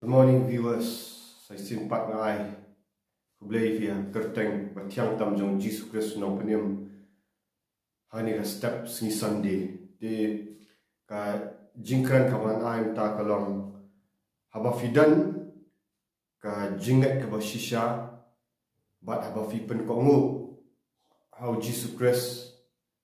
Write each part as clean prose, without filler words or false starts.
Good morning, viewers. Saya simpat ngai kublai via kerteng batiang tam jong Jesus Christ nong penim hani ka step sing Sunday di ka jingkran kawan aim ta kalong haba fidan ka jingat ka bashisha bat haba fi pen ko ngu how Jesus Christ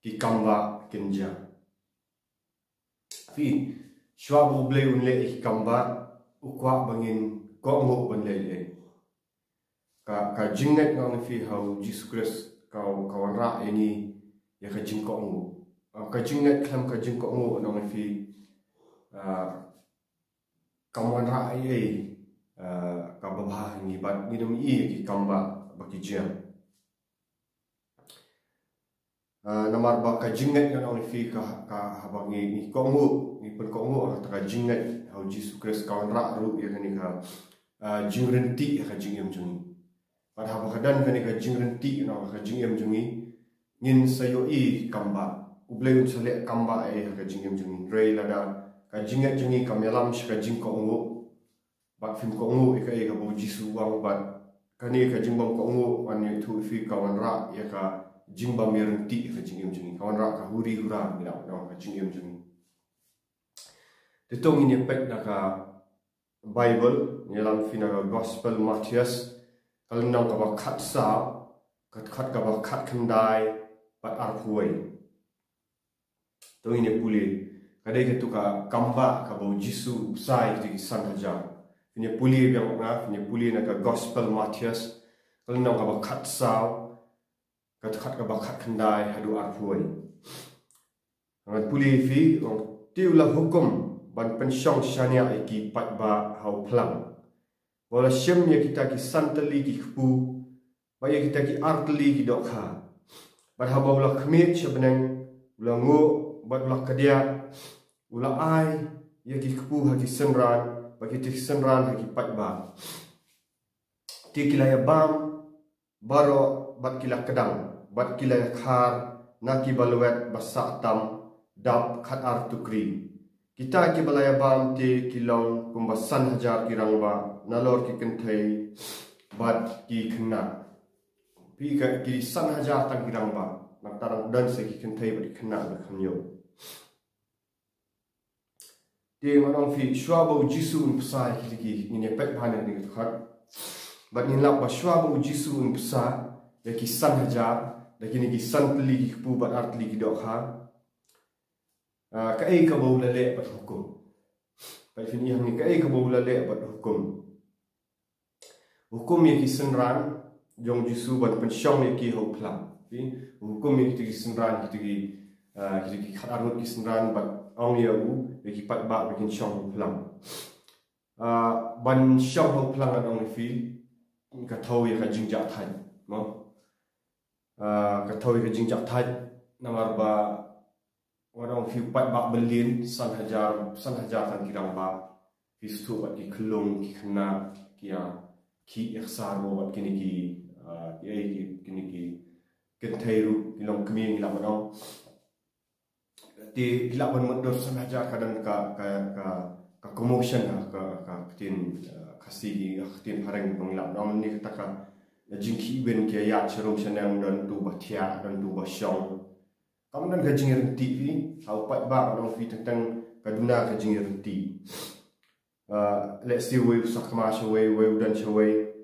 ki kamba kenja fi shwa bu blai unle ki kamba ukwa bangin ko ngu banle ka jingat ngong fi how Jesus Christ kawan ra ini ya ka jing ko ngu ka jingat klam ka jing ko ngu nong fi kawan ra ai ka babah ni bat ni dum i ki kamba baki jam namar ba ka jingat ngong fi ka habangi ni ko ngu ni pen ko ngu ta ka jingat how Jesus Christ kawan ra ru ya ni ka jing renti ka jing yam jung pada haba kadan kani ka jing renti no ka jing yam jungi ngin sayo i kamba ublei un sale kamba ai ka jing yam jungi rei lada ka jingat jungi kamelam ka jing ko ngu bat film ko ngu ka e ka bo jisu wang bat kani ka jing bang ko ngu ani tu fi kawan ra ya ka jing ba merenti ka jing yam jungi kawan ra ka huri hura bila no ka jing yam jungi tetong ini pek na ka Bible nyelam fina ka Gospel Matthias kalau nang ka khat sa kat ka khat khandai pat arpuai to ini puli kadai ke tu ka kamba ka bo jisu sai ti san haja ini puli yang na ini puli na ka Gospel Matthias kalau nang ka khat sa kat ka khat khandai hadu arpuai ngat puli fi ong tiula hukum ban pensyong syania iki pat ba hau plang wala syem ya kita ki santali ki khpu ba ya kita ki artli ki dokha bat ha bawla khmit sebenang ula ngo bat ula kadia ula ai ya ki khpu ha ki senran ba ki tik senran ha ki pat ba ti kilaya bam baro bat kila kedang bat kilaya khar naki balwet basa tam dap khat artukri kita ki balaya bam te kilong kumbasan hajar kirang ba nalor ki kenthai bat ki khna pi ka ki san hajar tang kirang ba nak tarang dan se ki kenthai bat khna ba khamyo te manong fi shwabo jisu un psa ki ni ne pek bhanen ni khat bat ni lap ba shwabo jisu un psa ya ki san hajar da ki ni ki san tli ki pu bat artli ki dokha ka ai ka bo la le bat hukum pai fini hang ni ka ai ka bo la le bat hukum ye ki senran jong jisu bat pensyong ye ki ho plam pi hukum ye ki senran ki kharut ki senran bat ong ye u ye ki pat ba ki syong plam ban syong ho plam adong fi ka thau ye ka jingja thai mo ka thau ye ka jingja thai namar ba orang fi pat ba belin san hajar kan kirang ba fi stu bat ki klung ki khna ki ikhsar mo bat kini ki kini ki kenthairu kilong kmi ngila mano ti kila ban modor san hajar kadan ka commotion ka tin khasi tin hareng pangla nam ni taka jingki ben ke ya cherom chanang dan tu bathia dan tu basyong kamu dan kajing renti fi hau pat ba orang fi tentang kaduna kajing renti let's see we sakma shaway we udan shaway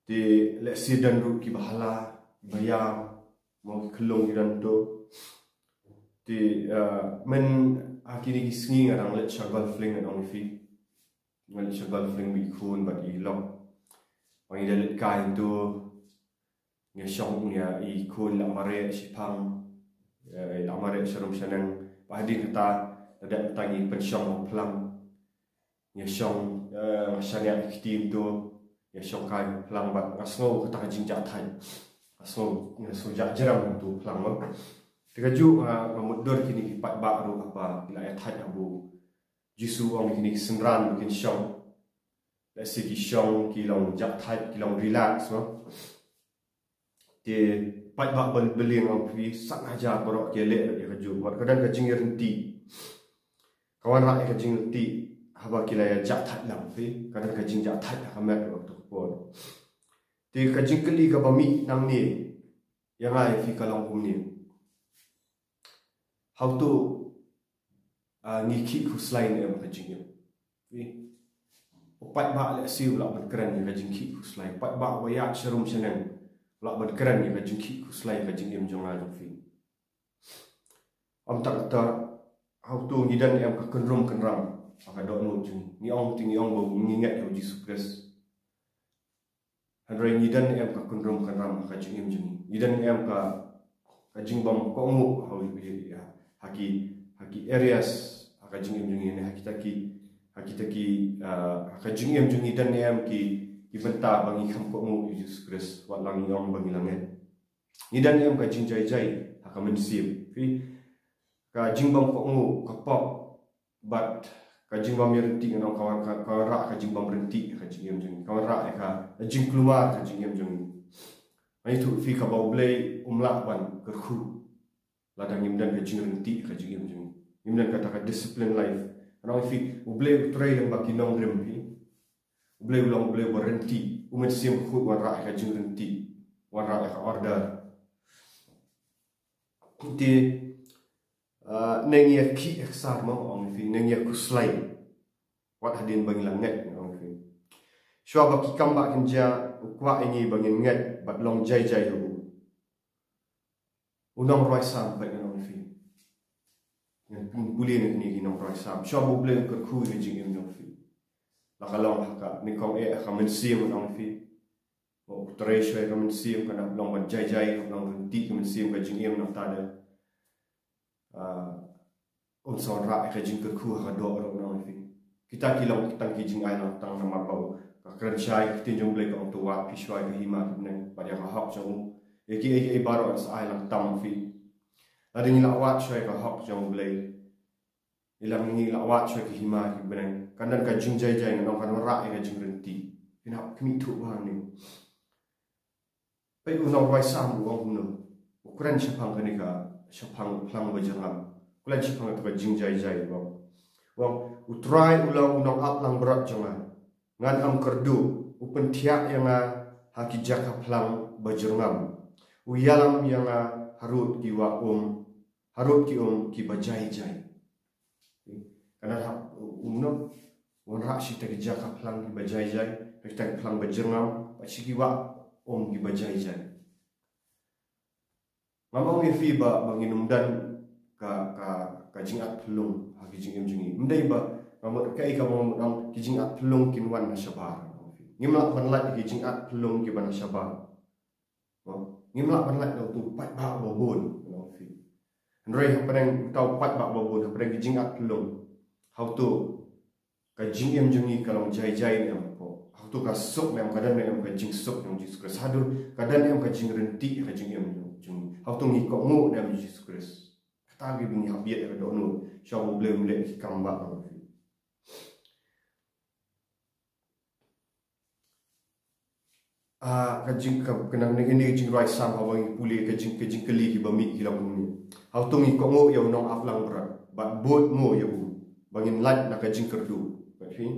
di let's see dan ru ki bahala bayam mau kelong dan to di men akini kisngi ngarang let shagal fling orang fi let shagal fling bi khun bat i long wangi dalet kain tu nya syong nya i kun la mare sipang la mare serum senang pahdi kata ada tangi pensyong plang nya syong syariat kitim tu nya syong kai plang bat ngasno kata jinja thai asno nya sojak jeram tu plang mo tegaju mamudur kini ki pat ba ru apa la ya thai abu jisu ong kini senran bikin syong la sigi syong kilong jak thai kilong relax mo di pat ba belin ang fi sak hajar borok ke le ya kaju buat kadang ka jing renti kawan rak ka jing renti haba kilaya jathat lam fi kadang kajing jathat hamat waktu pon ti kajing keli ka bami nang ni yang ai fi kalong kum ni how to ngiki khuslain em kajing em fi opat ba le siu la ban kran ni kajing ki khuslai pat ba waya serum seneng la ban kran ni kajing ki khuslai kajing em jonga jong fi am tak ta how to ngidan em ka kenrum kenram aka dok no jung ni ong ting ong bo ngingat yo Jesus Christ handrai ngidan em ka kenrum kenram ka jing em jung ngidan em ka jing bom ko mu how ya haki areas aka jing em jung ni haki taki aka jing em jung ngidan em ki benta bangi kham ko mu Jesus Christ wat lang yong bangi langet ngidan em ka jing jai jai aka mensim fi ka jingbam ko ngu ka pop but ka jingbam renti no ka ra ka jingbam renti ka jingem jing ka ra ka jing keluar ka jingem jing ai tu fi ka baublei umla ban ke khu ladang imdan ka jing renti ka jingem jing imdan kata ka discipline life ana fi ublei trai yang baki nong rem fi ublei ulang ublei berhenti umet sim khu wan ra ka jing renti wan ra ka order ti nengia ki eksar mo ong fi nengia kuslai wat hadin bang langet ong fi shwa ba ki kamba kinja ukwa ingi bangin nget bat long jai jai hu unong roi sam ba ong fi yang pulin ni ki nong roi sam shwa bu ble ko khu ni jing ong fi la kalong haka ni kong e ka men sim ong fi o tre shwe ka men sim kana long ban jai jai long ti ka men sim ka jing em no ta de son ra ka jing ku ha do ro no fi kita kilong kita ki jing ai no tang na bau ka kran chai tin jong ble ka to wa pi shwai ka hima ne pa ya ka hok jong e ki e baro as ai lang tam fi la ding la wa shwai ka hok jong ble ilang ni la wa shwai ka hima ki ben kan dan ka jing jai jai no kan ra ka jing renti ina kmi thu wa ni pe u no wai sam u ong no ukran chapang ka ni ka shapang plang bajangam kulan chipang to jing jai jai wong utrai ulang unong up lang berat jonga ngan am kerdu upen tiak yang haki jaka plang bajangam uyalam yang harut ki wa harut ki bajai jai kana hak umno won rak si ta jaka plang ki bajai jai ta plang bajangam pa si ki wa ki bajai jai mamang ni fi ba banginum dan ka jingat pelung haki jingem jingi mdai ba mamut kai ka mamut ki jingat pelung kinwan na shabar ngimla banlat ki jingat pelung ki ban shabar ngimla banlat do tu pat ba bobon no fi ndrei hapreng tau pat ba bobon hapreng ki jingat pelung how to ka jingem jingi kalong jai jai am po how to ka sok nam kadan nam ka jing sok nam Jesus Christ hadur kadan nam ka jing renti ka jingem jing how to ngi ko ngo nam Jesus Christ kata gi bunyi habiat ka do no shaw blem le ki kamba ka fi ka jing ka kenang ni jing rai sam awang puli ka jing keli ki bami ki lam ni how to ngi ko ngo yo nong aflang berat bat bot ngo yo bangin lat na ka jing kerdu ka fi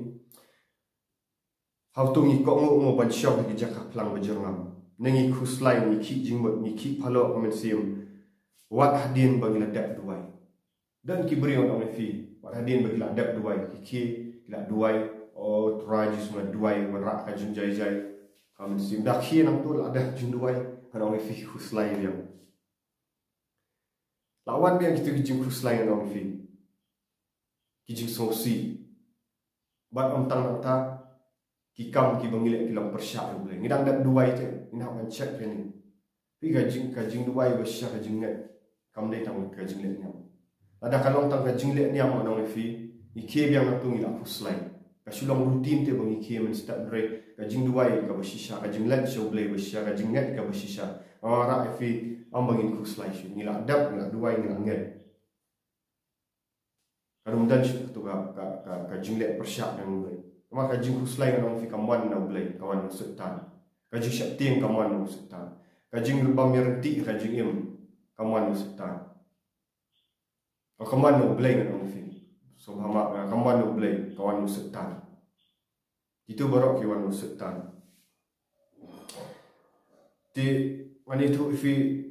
how to ngi ko ngo ban shaw ki jaka plang bajangam nengi khuslai ni ki jingmot ni ki phalo amen sium wat hadin bagi ladak duai dan ki beri on fi wat hadin bagi ladak duai ki la duai o traji semua duai merak ka jing jai jai amen sium dak ki nang tu ada jing duai on fi khuslai yang lawan yang kita jing khuslai on fi ki jing sosi bat om tang ta ki kam ki bangile ki lang persyak boleh ngidang dak duai te ina kan check ni pi ka jing duai ba syak ka jing net kam dei tang ka jing let nyam ada kalong tang ka jing let nyam on fi iki biang nak tungi la khuslai ka sulong rutin te bang iki men start break ka jing duai ka ba shisha ka jing let show boleh ba syak ka jing net ka ba shisha ora fi am bangin khuslai shi ni la dap ni la duai ni la nget kadum dan shi tu ka jing let persyak yang boleh maka jing khuslai kan fi kaman na blai kawan sultan ka jing syapting kaman sultan ka jing lubam yerti ka jing im kaman sultan ka kaman no blai kan fi so hama kaman no blay kawan no setan itu barok ki wan no setan ti wani tu ifi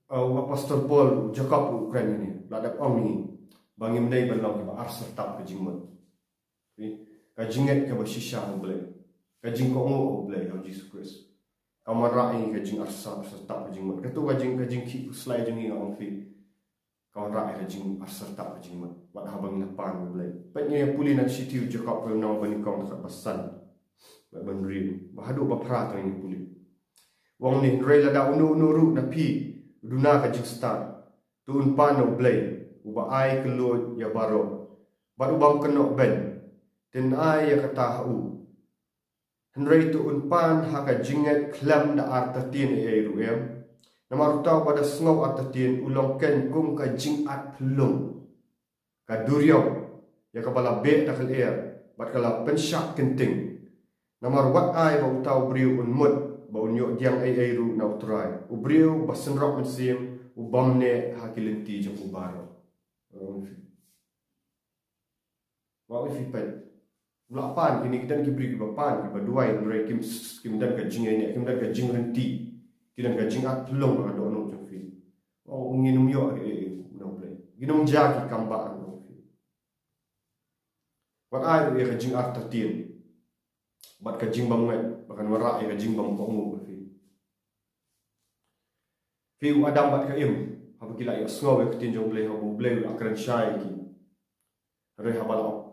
Apostol Paul Jacob Ukraine ni ladap ong ni bangi mendai balong ki ar sertap ke jingmot ka jinget ka basisha blay ka jing ko ngo blay of Jesus Christ kaman rai ka jing ar sertap ke jingmot ka tu ka jing ki slide jing ong fi kawan rai ka jing ar sertap ke jingmot wat habang na pan blay patnya puli nak sitiu Jacob ko no bani kong tak basan ba banri ba hadu ba pra to ni puli wong ni rela da unu ru na pi duna ka jing start tuun pan no blay uba ai kelot ya baro baru bang keno ben ten ai ya kata hu henry tuun pan ha ka jinget klam da artatien e ruem namar tau pada sngau artatien ulong ken kum ka jing at plum ka duryo ya ka bala be da kal air bat kala pensyak kenting namar wat ai ba tau briu un mut ba unyo diang ai ru na utrai ubriu basen rok mensim ubamne hakilenti jeng ubaro wa fi pet la pan kini kidan ki bri ki pan ki baduai nure kim dan ka jing ini kim dan ka jing renti kidan ka jing at long ka do no jeng fi o nginum yo no play ginum ja ki kamba no fi wa ai ka jing at tatin bat ka jing bang met bahkan wara ka jing bang ko mu fi adam bat ka im haba kila ya snow ke tinjong blay habu blay akran shai ki re habala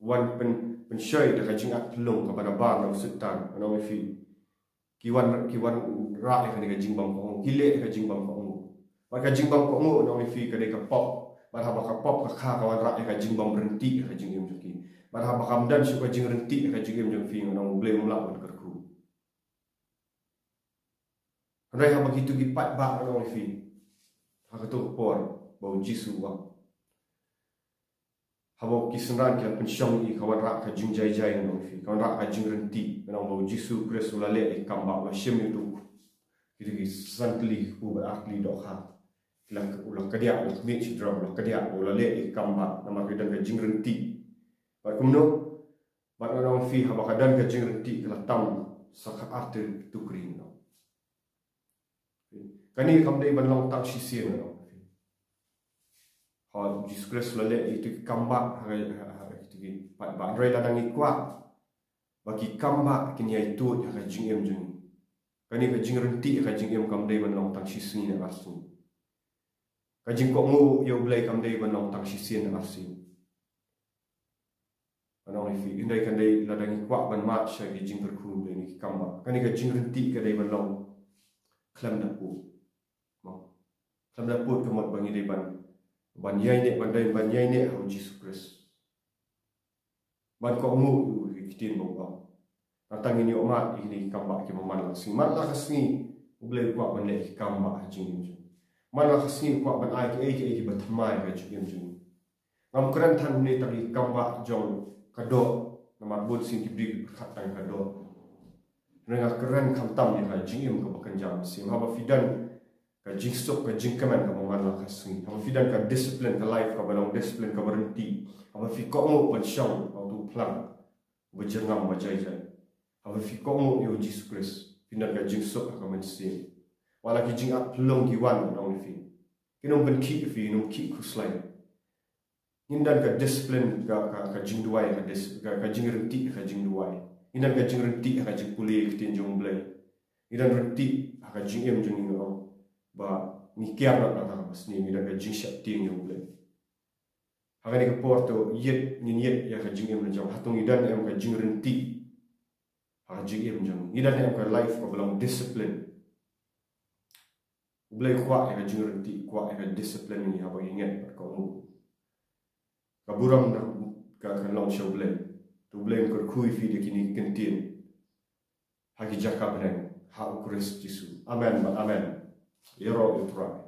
wan pen shai da ka jing at long ka bana bar no setan no fi ki wan ra ka ni ka jing bang ko ki le ka jing bang ko ba ka jing bang ko no fi ka de ka pop ba haba ka pop ka kha ka wan ra ka jing bang berhenti ka jing im ki ba haba kam dan su ka jing renti ka jing im jong fi no blay mula ban ka ku re haba gitu ki pat ba no fi ha tu por bau jisu wa habo kisenran ki pensyong i kawan rak ka jing jai jai no fi kawan rak ka jing renti no bau jisu Kristus lale i kamba ba shem itu gitu ki santli u ba akli do ha lang ulang kadia u mi chi drum ulang kadia u lale i kamba nama ki dan ka jing renti ba kumno ba no fi haba ka dan ka jing renti kala tam sakha atir tu kring no kani kam dei ban long tak si sien no ha Jesus Christ lale itu kamba ha itu ki pat ba rei la dang ikwa bagi kamba kini ai tu ha jing em jing kani ka jing renti ka jing em kam dei ban long tak si sien na asu ka jing ko ngu yo blai kam dei ban long tak si sien na asu anong fi indai kan dei la dang ikwa ban mat sha ki jing berku blai ni kamba kani ka jing renti ka dei ban long klam na pu klam na pu ka mot bangi dei ban yai ne hau Jesus Christ ban ko mu kitin mo ba natang ini omat ini kamba ki maman sing man la kasni uble ko ban le kamba jing jing man la kasni ko ban ai ki batmai ka jing jing ngam kran than ni tagi kamba jong kado namar bot sing ki bri khatang kado renga kran kham tam ni ka jing ko bakan jam sim haba fidan ka jing stop ka jing kaman ka maman la kasni haba fidan ka discipline ka life ka balong discipline ka berhenti haba fi ko mo ban shang auto plan berjengam bajai jai haba fi ko mo yo Jesus Christ fidan ka jing stop ka man sim wala ki jing up long ki wan dong fi kinom ban ki fi nom ki ku slide indan ka discipline ka jing duai ka jing renti ka jing duai indan ka jing renti ka jing puli tin jong blai indan renti ka jing em jong no ba ni kiam na ta mas ni indan ka jing shat tin jong blai ha ni ka porto yet ni yet ya ka jing em jong hatung idan em ka jing renti ha jing em jong idan em ka life ka belong discipline blai kwa ka jing renti kwa ka discipline ni ha ba ingat ka mu kaburam na ka long show blame to blame kor kui fi de kini kentin hagi jakab neng ha Christ Jesus amen amen yero utrai